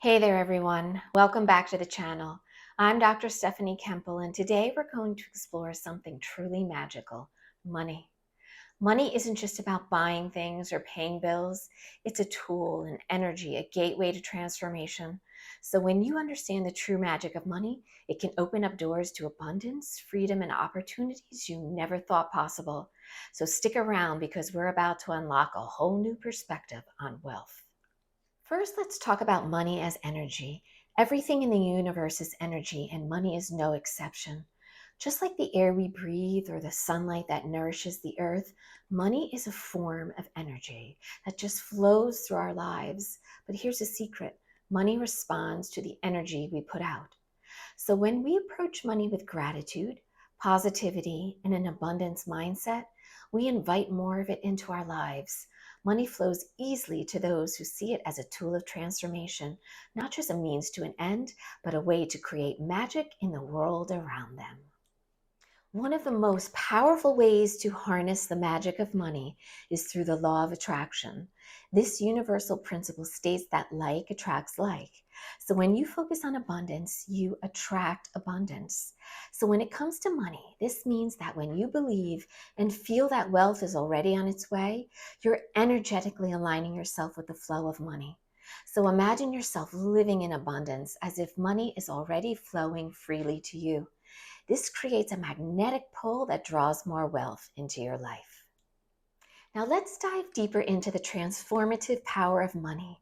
Hey there, everyone. Welcome back to the channel. I'm Dr. Stephanie Koempel, and today we're going to explore something truly magical, money. Money isn't just about buying things or paying bills. It's a tool, an energy, a gateway to transformation. So when you understand the true magic of money, it can open up doors to abundance, freedom, and opportunities you never thought possible. So stick around because we're about to unlock a whole new perspective on wealth. First, let's talk about money as energy. Everything in the universe is energy, and money is no exception. Just like the air we breathe or the sunlight that nourishes the earth, money is a form of energy that just flows through our lives. But here's a secret: money responds to the energy we put out. So when we approach money with gratitude, positivity, and an abundance mindset, we invite more of it into our lives. Money flows easily to those who see it as a tool of transformation, not just a means to an end, but a way to create magic in the world around them. One of the most powerful ways to harness the magic of money is through the law of attraction. This universal principle states that like attracts like. So when you focus on abundance, you attract abundance. So when it comes to money, this means that when you believe and feel that wealth is already on its way, you're energetically aligning yourself with the flow of money. So imagine yourself living in abundance as if money is already flowing freely to you. This creates a magnetic pull that draws more wealth into your life. Now let's dive deeper into the transformative power of money.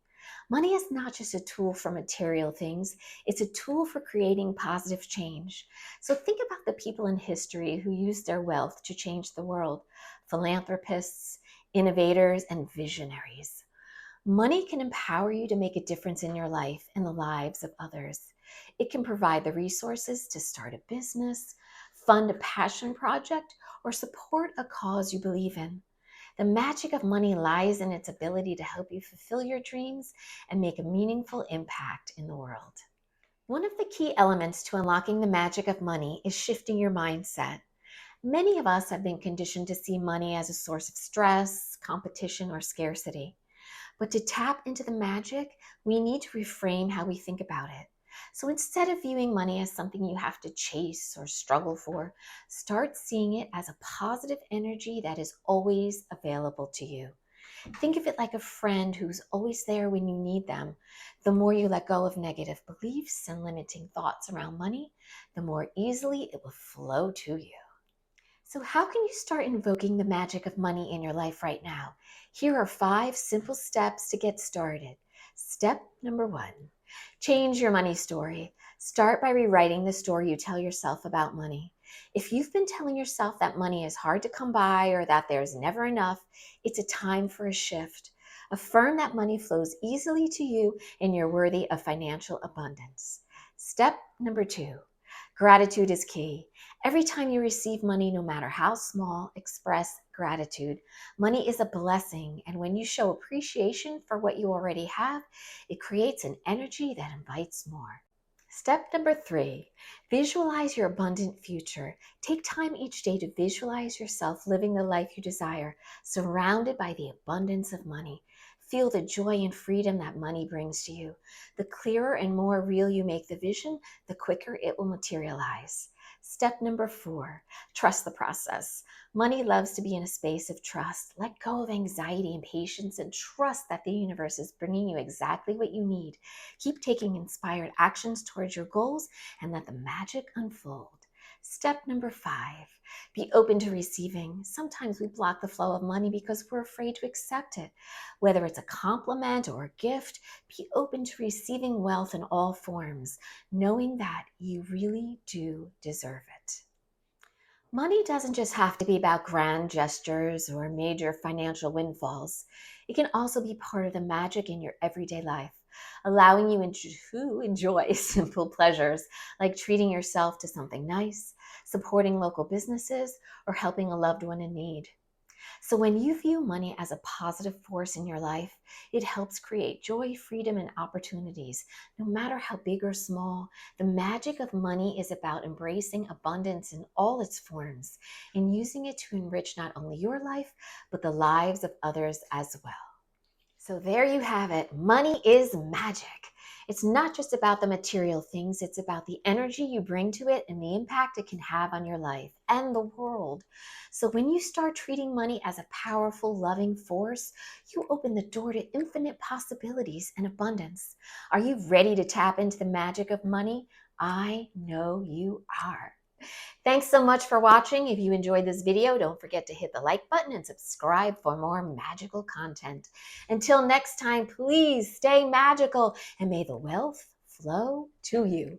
Money is not just a tool for material things, it's a tool for creating positive change. So think about the people in history who used their wealth to change the world: philanthropists, innovators, and visionaries. Money can empower you to make a difference in your life and the lives of others. It can provide the resources to start a business, fund a passion project, or support a cause you believe in. The magic of money lies in its ability to help you fulfill your dreams and make a meaningful impact in the world. One of the key elements to unlocking the magic of money is shifting your mindset. Many of us have been conditioned to see money as a source of stress, competition, or scarcity. But to tap into the magic, we need to reframe how we think about it. So instead of viewing money as something you have to chase or struggle for, start seeing it as a positive energy that is always available to you. Think of it like a friend who's always there when you need them. The more you let go of negative beliefs and limiting thoughts around money, the more easily it will flow to you. So how can you start invoking the magic of money in your life right now? Here are 5 simple steps to get started. Step number 1, change your money story. Start by rewriting the story you tell yourself about money. If you've been telling yourself that money is hard to come by or that there's never enough, it's a time for a shift. Affirm that money flows easily to you and you're worthy of financial abundance. Step number 2, gratitude is key. Every time you receive money, no matter how small, express gratitude. Money is a blessing, and when you show appreciation for what you already have, it creates an energy that invites more. Step number 3, visualize your abundant future. Take time each day to visualize yourself living the life you desire, surrounded by the abundance of money. Feel the joy and freedom that money brings to you. The clearer and more real you make the vision, the quicker it will materialize. Step number 4, trust the process. Money loves to be in a space of trust. Let go of anxiety and patience and trust that the universe is bringing you exactly what you need. Keep taking inspired actions towards your goals and let the magic unfold. Step number 5, be open to receiving. Sometimes we block the flow of money because we're afraid to accept it. Whether it's a compliment or a gift, be open to receiving wealth in all forms, knowing that you really do deserve it. Money doesn't just have to be about grand gestures or major financial windfalls. It can also be part of the magic in your everyday life, allowing you to enjoy simple pleasures like treating yourself to something nice, supporting local businesses, or helping a loved one in need. So when you view money as a positive force in your life, it helps create joy, freedom, and opportunities. No matter how big or small, the magic of money is about embracing abundance in all its forms and using it to enrich not only your life, but the lives of others as well. So there you have it. Money is magic. It's not just about the material things, it's about the energy you bring to it and the impact it can have on your life and the world. So when you start treating money as a powerful, loving force, you open the door to infinite possibilities and abundance. Are you ready to tap into the magic of money? I know you are. Thanks so much for watching. If you enjoyed this video, don't forget to hit the like button and subscribe for more magical content. Until next time, please stay magical and may the wealth flow to you.